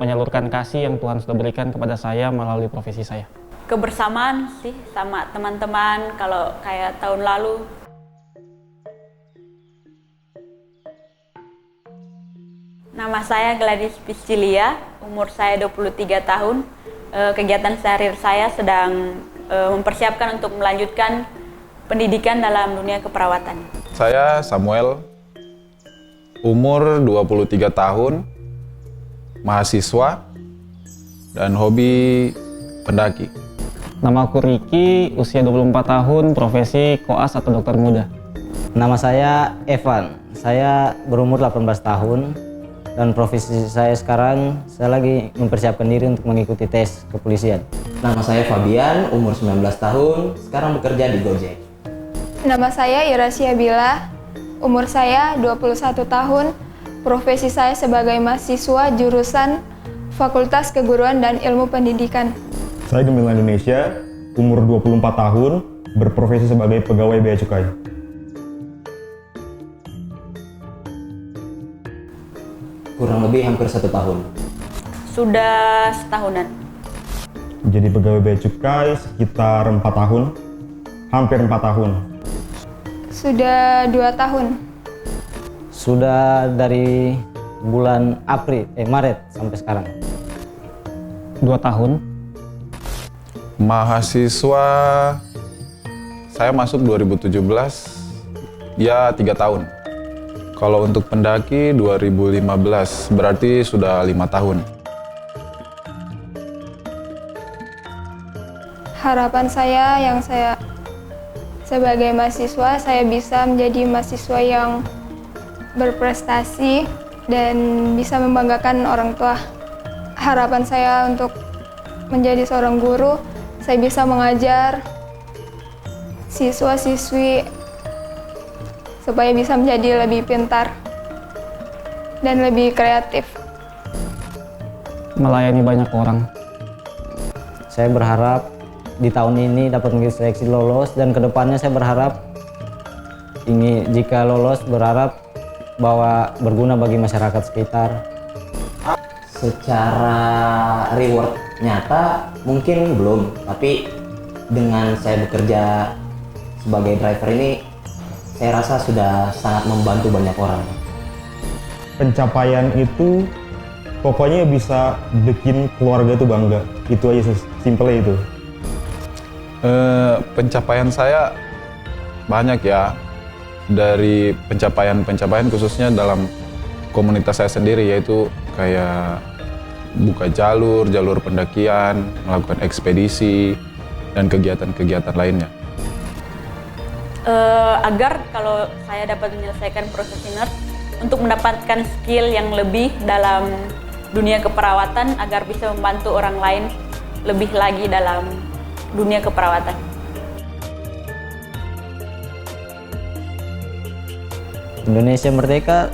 Menyalurkan kasih yang Tuhan sudah berikan kepada saya melalui profesi saya. Kebersamaan sih sama teman-teman, kalau kayak tahun lalu. Nama saya Gladys Piscilia, umur saya 23 tahun. Kegiatan sehari-hari saya sedang mempersiapkan untuk melanjutkan pendidikan dalam dunia keperawatan. Saya Samuel, umur 23 tahun, mahasiswa, dan hobi pendaki. Nama aku Riki, usia 24 tahun, profesi koas atau dokter muda. Nama saya Evan, saya berumur 18 tahun dan profesi saya sekarang, saya lagi mempersiapkan diri untuk mengikuti tes kepolisian. Nama saya Fabian, umur 19 tahun, sekarang bekerja di Gojek. Nama saya Irasia Bila, umur saya 21 tahun, profesi saya sebagai mahasiswa jurusan Fakultas Keguruan dan Ilmu Pendidikan. Saya Gemilang Indonesia, umur 24 tahun, berprofesi sebagai pegawai bea cukai. Kurang lebih hampir 1 tahun. Sudah setahunan. Jadi pegawai bea cukai sekitar 4 tahun, hampir 4 tahun. Sudah 2 tahun. Sudah dari bulan Maret sampai sekarang. 2 tahun. Mahasiswa, saya masuk 2017, ya 3 tahun. Kalau untuk pendaki 2015, berarti sudah 5 tahun. Harapan saya sebagai mahasiswa, saya bisa menjadi mahasiswa yang berprestasi dan bisa membanggakan orang tua. Harapan saya untuk menjadi seorang guru, saya bisa mengajar siswa-siswi supaya bisa menjadi lebih pintar dan lebih kreatif. Melayani banyak orang. Saya berharap di tahun ini dapat mengikuti seleksi lolos dan kedepannya saya berharap jika lolos berharap bahwa berguna bagi masyarakat sekitar. Secara reward nyata mungkin belum, tapi dengan saya bekerja sebagai driver ini, saya rasa sudah sangat membantu banyak orang. Pencapaian itu pokoknya bisa bikin keluarga itu bangga. Itu aja, simpelnya itu. Pencapaian saya banyak ya, dari pencapaian khususnya dalam komunitas saya sendiri, yaitu kayak buka jalur pendakian, melakukan ekspedisi, dan kegiatan-kegiatan lainnya. Agar kalau saya dapat menyelesaikan profesi nurse untuk mendapatkan skill yang lebih dalam dunia keperawatan agar bisa membantu orang lain lebih lagi dalam dunia keperawatan. Indonesia merdeka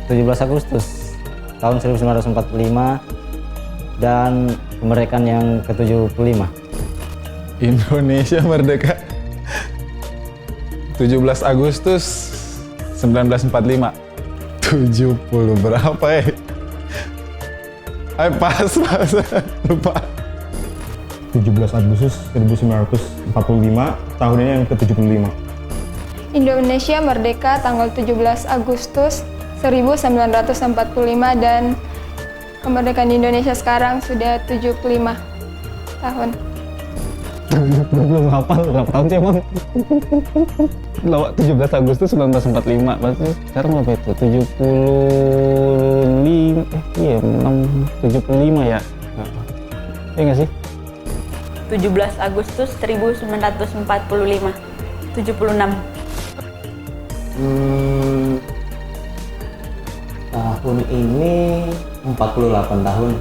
17 Agustus tahun 1945 dan kemerdekaan yang ke-75. Indonesia merdeka 17 Agustus 1945. 70 berapa ya? Pas, lupa. 17 Agustus 1945, tahun ini yang ke-75. Indonesia merdeka tanggal 17 Agustus 1945 dan kemerdekaan Indonesia sekarang sudah 75 tahun. Belum hafal berapa tahun sih emang? 17 Agustus 1945, berarti sekarang berapa itu? 75 ya? Iya nggak sih? 17 Agustus 1945, 76. Tahun ini 48 tahun.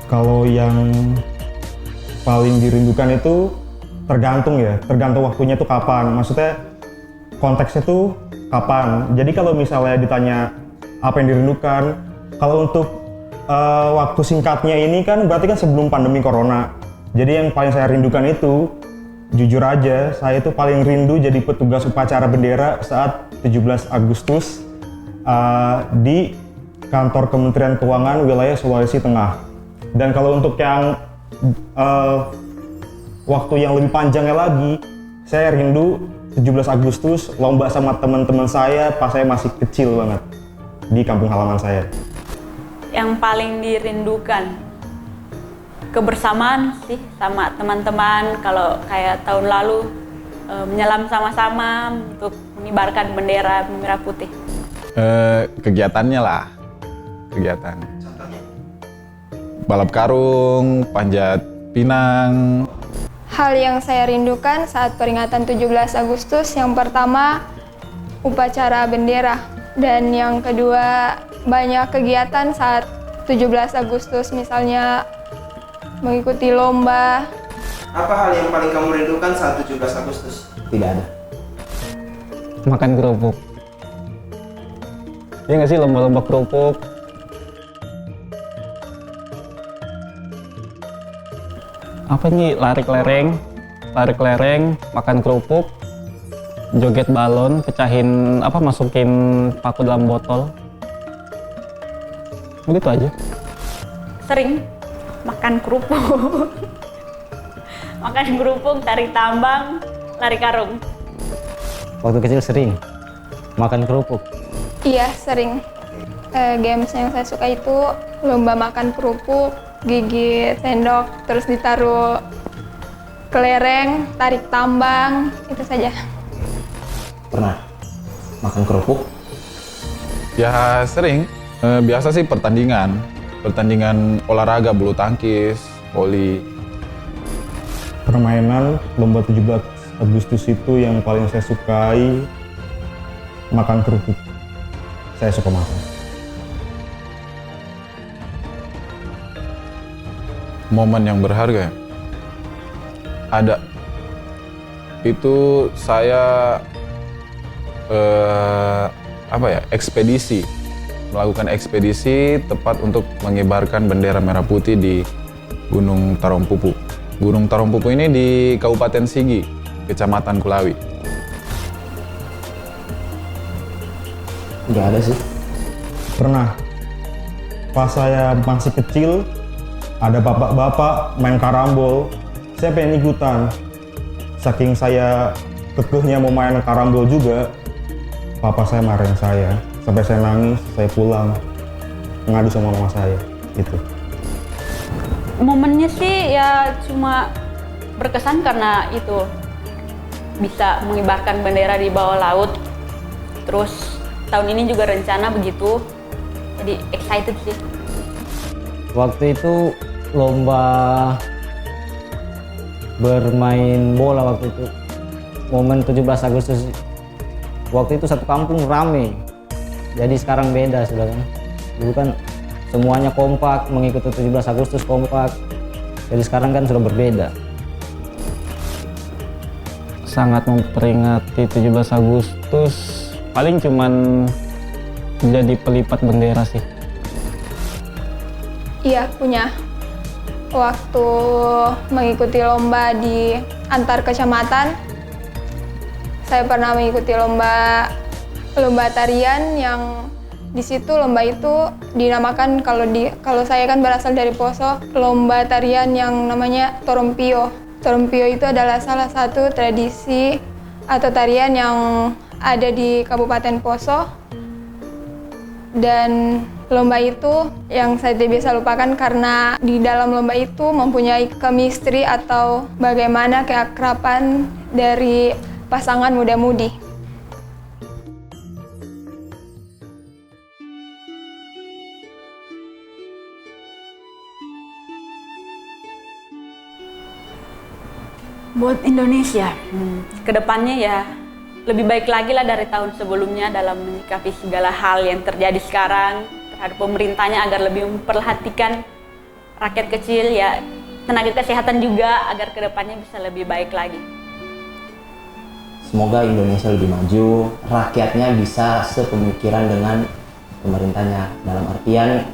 Kalau yang paling dirindukan itu tergantung waktunya tuh kapan. Maksudnya konteksnya tuh kapan. Jadi kalau misalnya ditanya apa yang dirindukan, kalau untuk waktu singkatnya ini kan berarti kan sebelum pandemi corona. Jadi yang paling saya rindukan itu, jujur aja, saya itu paling rindu jadi petugas upacara bendera saat 17 Agustus di kantor Kementerian Keuangan wilayah Sulawesi Tengah. Dan kalau untuk yang waktu yang lebih panjangnya lagi, saya rindu 17 Agustus lomba sama teman-teman saya pas saya masih kecil banget di kampung halaman saya. Yang paling dirindukan kebersamaan sih sama teman-teman. Kalau kayak tahun lalu menyelam sama-sama untuk mengibarkan bendera merah putih. Kegiatannya lah, kegiatan. Balap karung, panjat pinang. Hal yang saya rindukan saat peringatan 17 Agustus, yang pertama upacara bendera, dan yang kedua banyak kegiatan saat 17 Agustus, misalnya mengikuti lomba. Apa hal yang paling kamu rindukan saat 17 Agustus? Tidak ada. Makan kerupuk. Iya nggak sih, lomba-lomba kerupuk? Apa nih, lari kelereng, makan kerupuk, joget balon, pecahin masukin paku dalam botol. Begitu aja. Sering makan kerupuk. Makan kerupuk, tarik tambang, lari karung. Waktu kecil sering makan kerupuk. Iya, sering. Games yang saya suka itu lomba makan kerupuk, gigit sendok, terus ditaruh kelereng, tarik tambang, itu saja. Pernah makan kerupuk? Ya sering. Biasa sih pertandingan olahraga, bulu tangkis, voli. Permainan lomba 17 Agustus itu yang paling saya sukai makan kerupuk. Saya suka makan. Momen yang berharga ya? Ada. Itu saya ekspedisi. Melakukan ekspedisi tepat untuk mengibarkan bendera merah putih di Gunung Tarompupu. Gunung Tarompupu ini di Kabupaten Sigi, Kecamatan Kulawi. Nggak ada sih. Pernah. Pas saya masih kecil, ada bapak-bapak main karambol. Saya pengen ikutan. Saking saya kekehnya mau main karambol juga, papa saya marahin saya. Sampai saya nangis, saya pulang. Ngadu sama mama saya. Gitu. Momennya sih ya cuma berkesan karena itu bisa mengibarkan bendera di bawah laut. Terus tahun ini juga rencana begitu, jadi excited sih. Waktu itu lomba bermain bola waktu itu. Momen 17 Agustus. Waktu itu satu kampung rame. Jadi sekarang beda sudah kan. Dulu kan semuanya kompak, mengikuti 17 Agustus kompak. Jadi sekarang kan sudah berbeda. Sangat memperingati 17 Agustus, paling cuman jadi pelipat bendera sih. Iya, punya. Waktu mengikuti lomba di antar kecamatan, saya pernah mengikuti lomba tarian yang di situ lomba itu dinamakan, kalau saya kan berasal dari Poso, lomba tarian yang namanya Torompio. Torompio itu adalah salah satu tradisi atau tarian yang ada di Kabupaten Poso. Dan lomba itu yang saya tidak bisa lupakan karena di dalam lomba itu mempunyai chemistry atau bagaimana keakraban dari pasangan muda-mudi. Buat Indonesia, kedepannya ya lebih baik lagi lah dari tahun sebelumnya dalam menyikapi segala hal yang terjadi sekarang terhadap pemerintahnya agar lebih memperhatikan rakyat kecil, ya tenaga kesehatan juga agar kedepannya bisa lebih baik lagi. Semoga Indonesia lebih maju, rakyatnya bisa sepemikiran dengan pemerintahnya. Dalam artian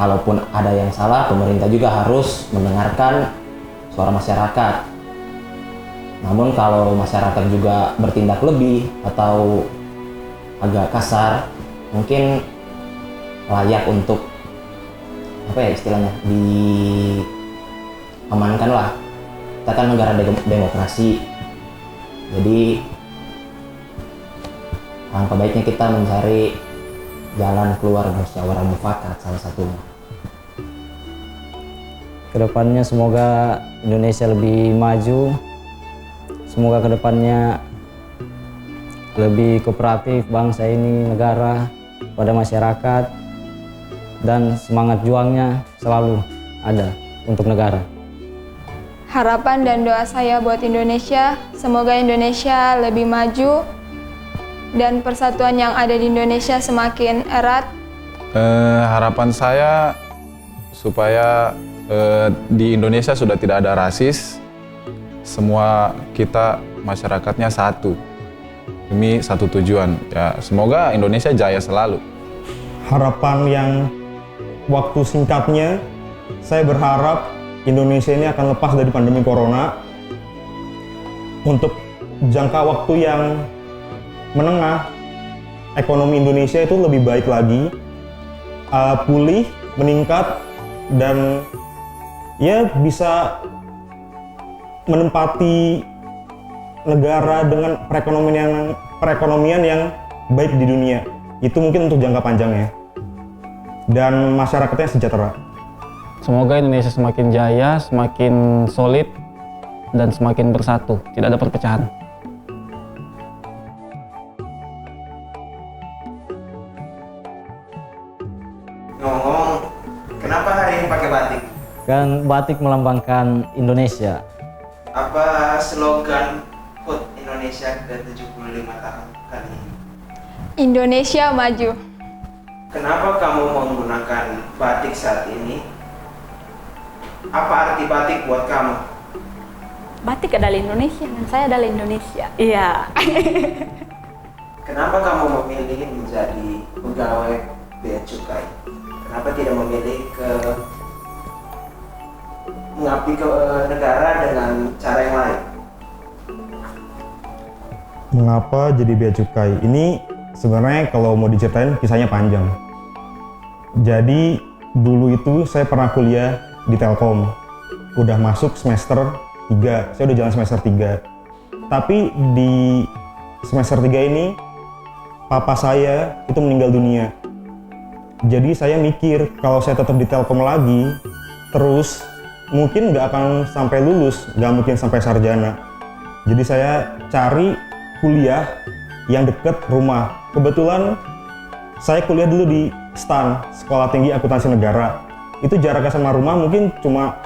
kalaupun ada yang salah, pemerintah juga harus mendengarkan suara masyarakat. Namun kalau masyarakat juga bertindak lebih atau agak kasar, mungkin layak untuk apa ya istilahnya, diamankan lah. Kita kan negara demokrasi, jadi alangkah baiknya kita mencari jalan keluar musyawarah mufakat salah satunya. Kedepannya semoga Indonesia lebih maju, semoga kedepannya lebih kooperatif bangsa ini, negara pada masyarakat, dan semangat juangnya selalu ada untuk negara. Harapan dan doa saya buat Indonesia, semoga Indonesia lebih maju dan persatuan yang ada di Indonesia semakin erat. Harapan saya supaya di Indonesia sudah tidak ada rasis, semua kita masyarakatnya satu demi satu tujuan. Ya, semoga Indonesia jaya selalu. Harapan yang waktu singkatnya, saya berharap Indonesia ini akan lepas dari pandemi corona untuk jangka waktu yang menengah. Ekonomi Indonesia itu lebih baik lagi, pulih, meningkat, dan ya bisa menempati negara dengan perekonomian yang baik di dunia. Itu mungkin untuk jangka panjangnya, dan masyarakatnya sejahtera. Semoga Indonesia semakin jaya, semakin solid, dan semakin bersatu, tidak ada perpecahan. Ngomong-ngomong, kenapa hari ini pakai batik? Kan batik melambangkan Indonesia. Apa slogan HUT Indonesia ke-75 tahun kali ini? Indonesia maju. Kenapa kamu menggunakan batik saat ini? Apa arti batik buat kamu? Batik adalah Indonesia dan saya adalah Indonesia. Iya. Kenapa kamu memilih menjadi pegawai bea cukai? Kenapa tidak memilih mengabdi ke negara dengan cara yang lain? Mengapa jadi bea cukai? Ini sebenarnya kalau mau diceritain kisahnya panjang. Jadi dulu itu saya pernah kuliah di Telkom. Udah masuk semester 3, saya udah jalan semester 3. Tapi di semester 3 ini papa saya itu meninggal dunia. Jadi saya mikir kalau saya tetap di Telkom lagi, terus mungkin nggak akan sampai lulus, nggak mungkin sampai sarjana. Jadi saya cari kuliah yang deket rumah. Kebetulan saya kuliah dulu di STAN, Sekolah Tinggi Akuntansi Negara. Itu jaraknya sama rumah mungkin cuma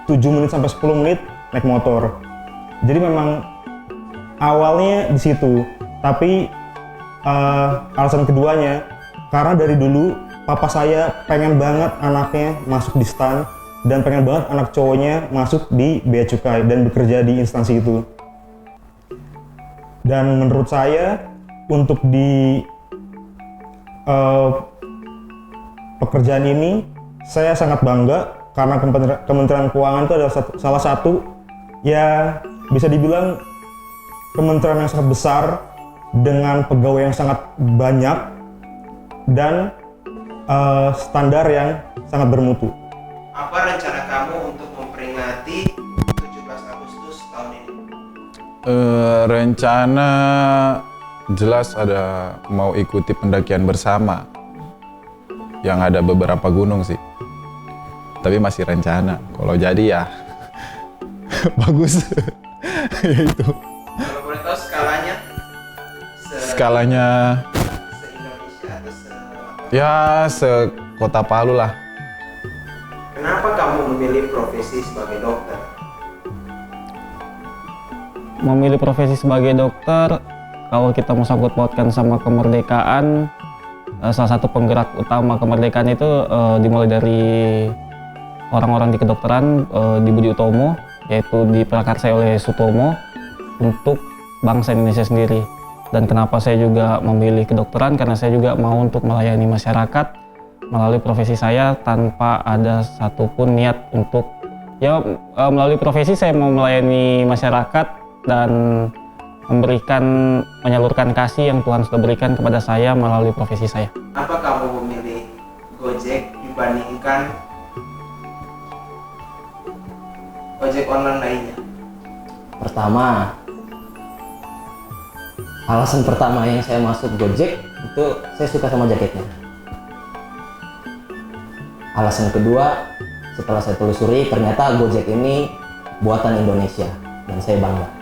7 menit sampai 10 menit naik motor. Jadi memang awalnya di situ. Tapi alasan keduanya, karena dari dulu papa saya pengen banget anaknya masuk di STAN dan pengen banget anak cowoknya masuk di bea cukai dan bekerja di instansi itu. Dan menurut saya untuk di pekerjaan ini saya sangat bangga karena Kementerian Keuangan itu adalah salah satu ya bisa dibilang kementerian yang sangat besar dengan pegawai yang sangat banyak dan standar yang sangat bermutu. Apa rencana kamu untuk memperingati 17 Agustus tahun ini? Rencana jelas ada mau ikuti pendakian bersama yang ada beberapa gunung sih, tapi masih rencana. Kalau jadi ya bagus. Ya itu. Kalau boleh tahu skalanya? Skalanya Se-Indonesia atau ya se-Kota Palu lah. Kenapa kamu memilih profesi sebagai dokter? Memilih profesi sebagai dokter, kalau kita mau sangkut pautkan sama kemerdekaan, salah satu penggerak utama kemerdekaan itu dimulai dari orang-orang di kedokteran di Budi Utomo, yaitu diprakarsai oleh Sutomo untuk bangsa Indonesia sendiri. Dan kenapa saya juga memilih kedokteran, karena saya juga mau untuk melayani masyarakat melalui profesi saya tanpa ada satupun niat untuk melalui profesi saya mau melayani masyarakat dan menyalurkan kasih yang Tuhan sudah berikan kepada saya melalui profesi saya. Apa kamu memilih Gojek dibandingkan ojek online lainnya? Pertama, alasan pertama yang saya masuk Gojek itu saya suka sama jaketnya. Alasan kedua, setelah saya telusuri ternyata Gojek ini buatan Indonesia dan saya bangga.